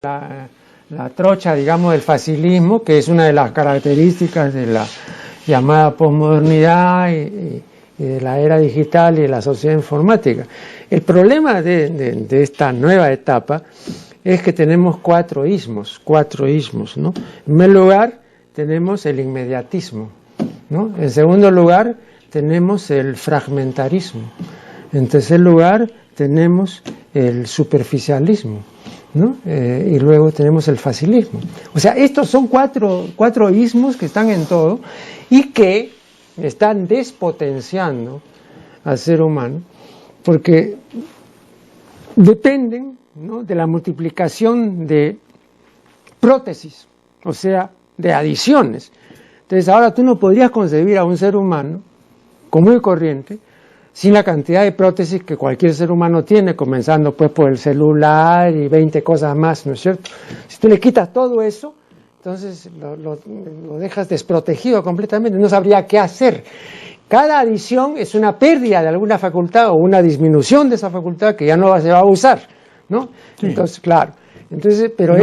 la trocha, digamos, del facilismo, que es una de las características de la llamada posmodernidad y de la era digital y de la sociedad informática. El problema de esta nueva etapa es que tenemos cuatro ismos, ¿no? En primer lugar, tenemos el inmediatismo, ¿no? En segundo lugar, tenemos el fragmentarismo. En tercer lugar, tenemos el superficialismo, ¿no? Y luego tenemos el facilismo. O sea, estos son cuatro ismos que están en todo y que están despotenciando al ser humano porque dependen, ¿no?, de la multiplicación de prótesis, o sea, de adiciones. Entonces ahora tú no podrías concebir a un ser humano común y corriente sin la cantidad de prótesis que cualquier ser humano tiene, comenzando pues por el celular y 20 cosas más, ¿no es cierto? Si tú le quitas todo eso, entonces lo dejas desprotegido completamente, no sabría qué hacer. Cada adición es una pérdida de alguna facultad o una disminución de esa facultad que ya no se va a usar, ¿no? Sí. Entonces, claro. Entonces, pero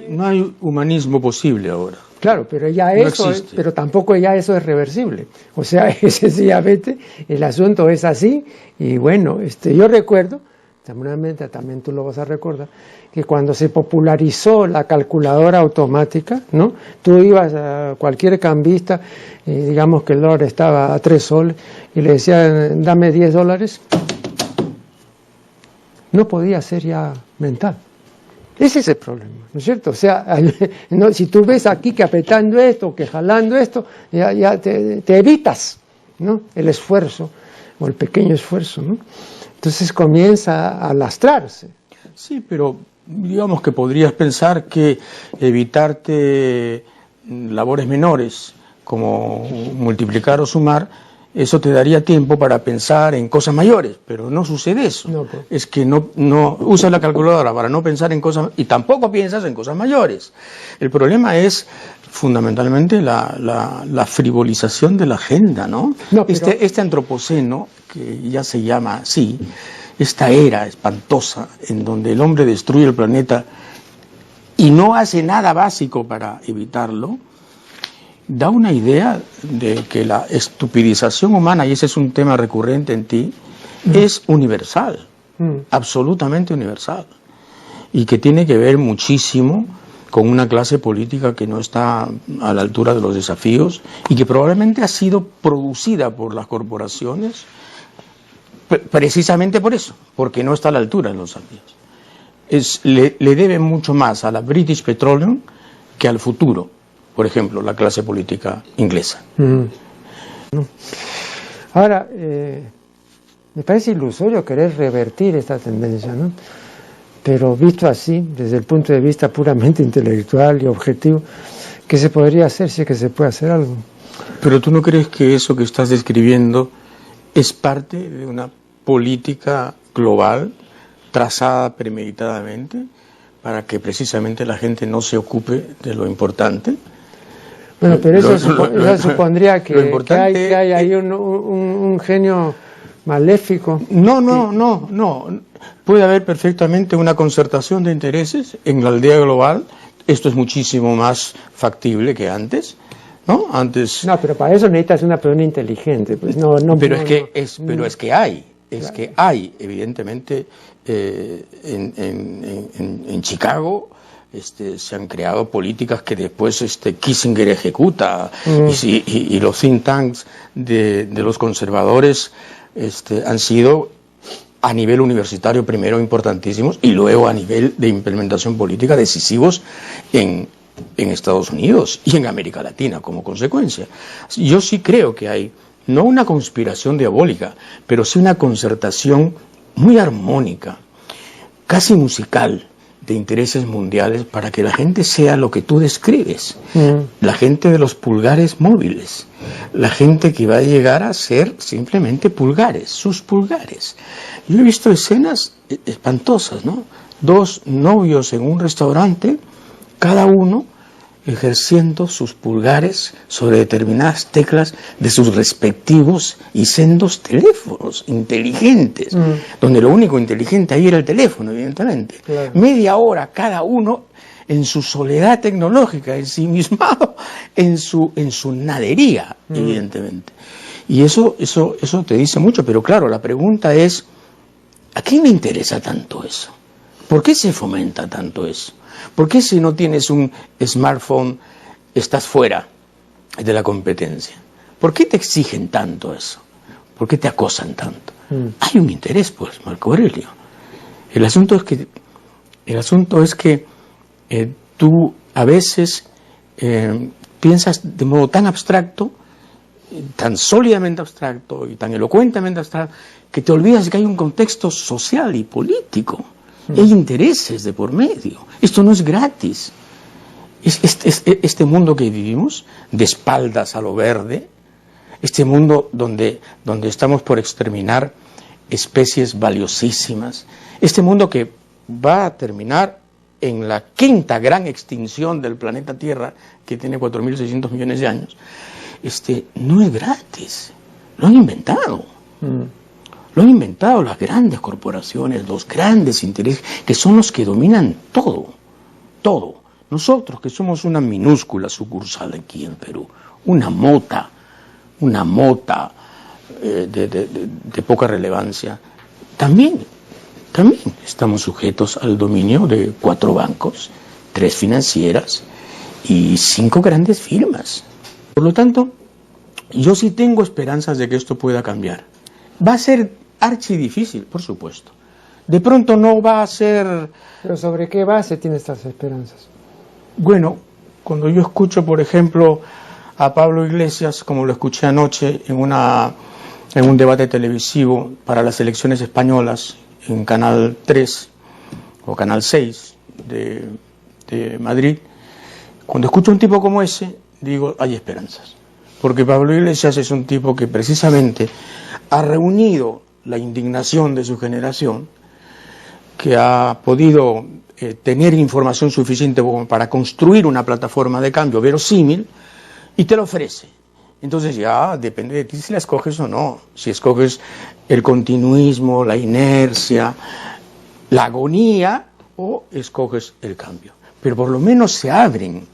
no hay humanismo posible ahora. Claro, pero ya eso, pero tampoco ya eso es reversible. O sea, sencillamente el asunto es así. Y bueno, yo recuerdo, seguramente también tú lo vas a recordar, que cuando se popularizó la calculadora automática, ¿no? Tú ibas a cualquier cambista, digamos que el dólar estaba a 3 soles, y le decían, dame $10, no podía ser ya mental. Ese es el problema, ¿no es cierto? O sea, no, si tú ves aquí que apretando esto, que jalando esto, ya te evitas, ¿no?, el esfuerzo, o el pequeño esfuerzo, ¿no? Entonces comienza a lastrarse. Sí, pero digamos que podrías pensar que evitarte labores menores, como multiplicar o sumar, eso te daría tiempo para pensar en cosas mayores, pero no sucede eso. No, pues. Es que no usas la calculadora para no pensar en cosas, y tampoco piensas en cosas mayores. El problema es fundamentalmente la frivolización de la agenda, ¿no? No, pero... este antropoceno, que ya se llama así, esta era espantosa en donde el hombre destruye el planeta y no hace nada básico para evitarlo, da una idea de que la estupidización humana, y ese es un tema recurrente en ti, es universal, absolutamente universal, y que tiene que ver muchísimo con una clase política que no está a la altura de los desafíos y que probablemente ha sido producida por las corporaciones precisamente por eso, porque no está a la altura de los desafíos. Le debe mucho más a la British Petroleum que al futuro. Por ejemplo, la clase política inglesa. Ahora, me parece ilusorio querer revertir esta tendencia, ¿no? Pero visto así, desde el punto de vista puramente intelectual y objetivo, ¿qué se podría hacer si es que se puede hacer algo? Pero ¿tú no crees que eso que estás describiendo es parte de una política global trazada premeditadamente para que precisamente la gente no se ocupe de lo importante? Bueno, pero eso supondría que hay ahí un genio maléfico. No. Puede haber perfectamente una concertación de intereses en la aldea global. Esto es muchísimo más factible que antes, ¿no? Antes. No, pero para eso necesitas una persona inteligente. Pues pero es que hay, evidentemente, en Chicago. Se han creado políticas que después Kissinger ejecuta y los think tanks de los conservadores han sido a nivel universitario primero importantísimos y luego a nivel de implementación política decisivos en Estados Unidos y en América Latina como consecuencia. Yo sí creo que hay no una conspiración diabólica, pero sí una concertación muy armónica, casi musical, de intereses mundiales para que la gente sea lo que tú describes, la gente de los pulgares móviles, la gente que va a llegar a ser simplemente pulgares, sus pulgares. Yo he visto escenas espantosas, ¿no? 2 novios en un restaurante, cada uno ejerciendo sus pulgares sobre determinadas teclas de sus respectivos y sendos teléfonos inteligentes, donde lo único inteligente ahí era el teléfono, evidentemente. Claro. Media hora cada uno en su soledad tecnológica, ensimismado en su nadería, evidentemente. Y eso te dice mucho, pero claro, la pregunta es, ¿a quién le interesa tanto eso? ¿Por qué se fomenta tanto eso? ¿Por qué si no tienes un smartphone estás fuera de la competencia? ¿Por qué te exigen tanto eso? ¿Por qué te acosan tanto? Hay un interés, pues, Marco Aurelio. El asunto es que tú a veces piensas de modo tan abstracto, tan sólidamente abstracto y tan elocuentemente abstracto, que te olvidas de que hay un contexto social y político. Y hay intereses de por medio. Esto no es gratis. Este mundo que vivimos, de espaldas a lo verde, este mundo donde estamos por exterminar especies valiosísimas, este mundo que va a terminar en la quinta gran extinción del planeta Tierra, que tiene 4.600 millones de años, no es gratis. Lo han inventado. Lo han inventado las grandes corporaciones, los grandes intereses, que son los que dominan todo. Todo. Nosotros, que somos una minúscula sucursal aquí en Perú, una mota de poca relevancia, también estamos sujetos al dominio de 4 bancos, 3 financieras y 5 grandes firmas. Por lo tanto, yo sí tengo esperanzas de que esto pueda cambiar. Va a ser archidifícil, por supuesto. De pronto no va a ser... ¿Pero sobre qué base tiene estas esperanzas? Bueno, cuando yo escucho, por ejemplo, a Pablo Iglesias, como lo escuché anoche en un debate televisivo para las elecciones españolas en Canal 3 o Canal 6 de Madrid, cuando escucho a un tipo como ese, digo, hay esperanzas. Porque Pablo Iglesias es un tipo que precisamente ha reunido la indignación de su generación, que ha podido tener información suficiente para construir una plataforma de cambio verosímil y te la ofrece. Entonces ya depende de ti si la escoges o no. Si escoges el continuismo, la inercia, la agonía, o escoges el cambio. Pero por lo menos se abren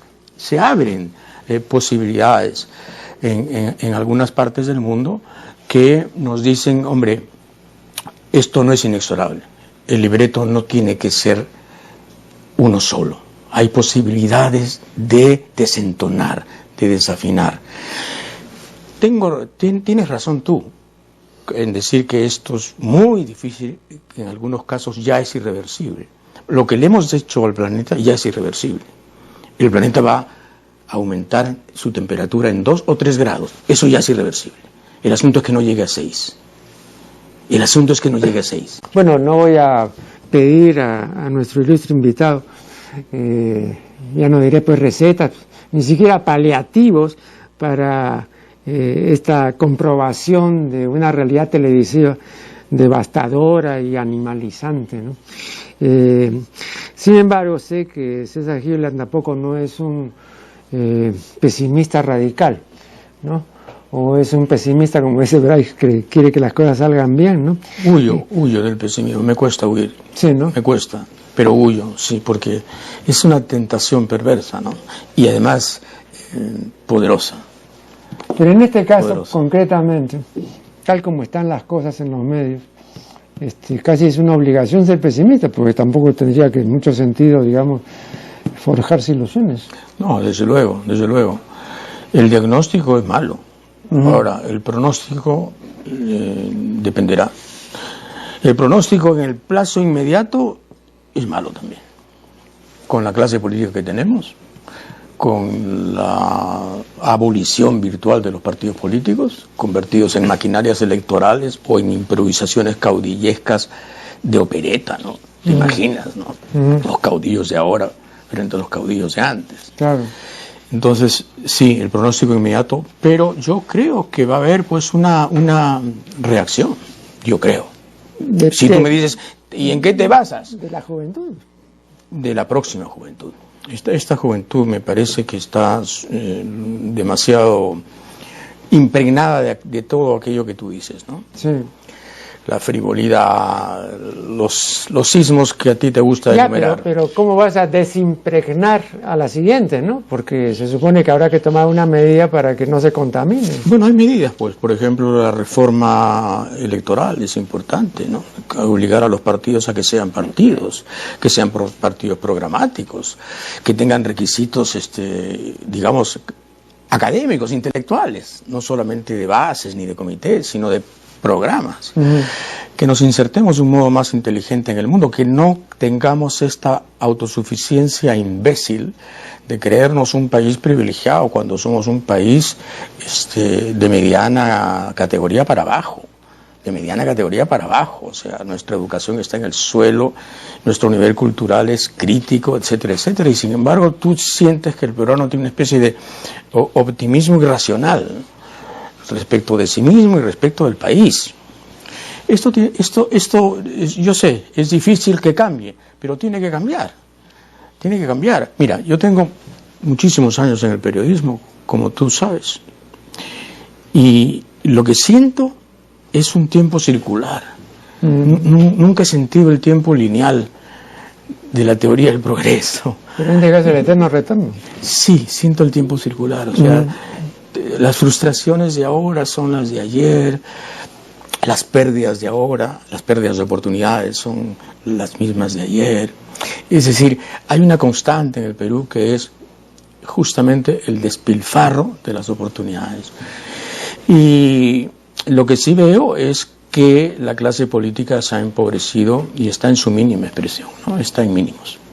posibilidades en algunas partes del mundo que nos dicen, hombre, esto no es inexorable. El libreto no tiene que ser uno solo. Hay posibilidades de desentonar, de desafinar. Tienes razón tú en decir que esto es muy difícil, que en algunos casos ya es irreversible. Lo que le hemos hecho al planeta ya es irreversible. El planeta va a aumentar su temperatura en 2 o 3 grados. Eso ya es irreversible. El asunto es que no llegue a 6. El asunto es que no llegue a 6. Bueno, no voy a pedir a nuestro ilustre invitado, ya no diré pues recetas, ni siquiera paliativos para esta comprobación de una realidad televisiva devastadora y animalizante, ¿no? Sin embargo, sé que César Giblan tampoco no es un pesimista radical, ¿no? O es un pesimista como ese Bryce que quiere que las cosas salgan bien, ¿no? Huyo del pesimismo, me cuesta huir. Sí, ¿no? Me cuesta, pero huyo, sí, porque es una tentación perversa, ¿no? Y además poderosa. Pero en este caso, concretamente, tal como están las cosas en los medios, casi es una obligación ser pesimista, porque tampoco tendría que en mucho sentido, digamos, forjarse ilusiones. No, desde luego, desde luego. El diagnóstico es malo. Ahora, el pronóstico dependerá. El pronóstico en el plazo inmediato es malo también. Con la clase política que tenemos, con la abolición virtual de los partidos políticos, convertidos en maquinarias electorales o en improvisaciones caudillescas de opereta, ¿no? ¿Te imaginas, no? Los caudillos de ahora frente a los caudillos de antes. Claro. Entonces, sí, el pronóstico inmediato, pero yo creo que va a haber pues una reacción, yo creo. Si tú me dices, ¿y en qué te basas? De la juventud. De la próxima juventud. Esta juventud me parece que está demasiado impregnada de todo aquello que tú dices, ¿no? Sí. la frivolidad, los sismos que a ti te gusta enumerar. Pero ¿cómo vas a desimpregnar a la siguiente, no? Porque se supone que habrá que tomar una medida para que no se contamine. Bueno, hay medidas, pues, por ejemplo, la reforma electoral es importante, ¿no? Obligar a los partidos a que sean partidos programáticos, que tengan requisitos, digamos, académicos, intelectuales, no solamente de bases ni de comités, sino de programas, que nos insertemos de un modo más inteligente en el mundo, que no tengamos esta autosuficiencia imbécil de creernos un país privilegiado cuando somos un país de mediana categoría para abajo, o sea, nuestra educación está en el suelo, nuestro nivel cultural es crítico, etcétera, etcétera, y sin embargo tú sientes que el peruano tiene una especie de optimismo irracional respecto de sí mismo y respecto del país. Esto yo sé, es difícil que cambie, pero tiene que cambiar. Mira, yo tengo muchísimos años en el periodismo, como tú sabes, y lo que siento es un tiempo circular. Nunca he sentido el tiempo lineal de la teoría del progreso. Pero en este caso el eterno retorno. Sí, siento el tiempo circular, o sea, las frustraciones de ahora son las de ayer, las pérdidas de ahora, las pérdidas de oportunidades son las mismas de ayer. Es decir, hay una constante en el Perú que es justamente el despilfarro de las oportunidades. Y lo que sí veo es que la clase política se ha empobrecido y está en su mínima expresión, ¿no? Está en mínimos.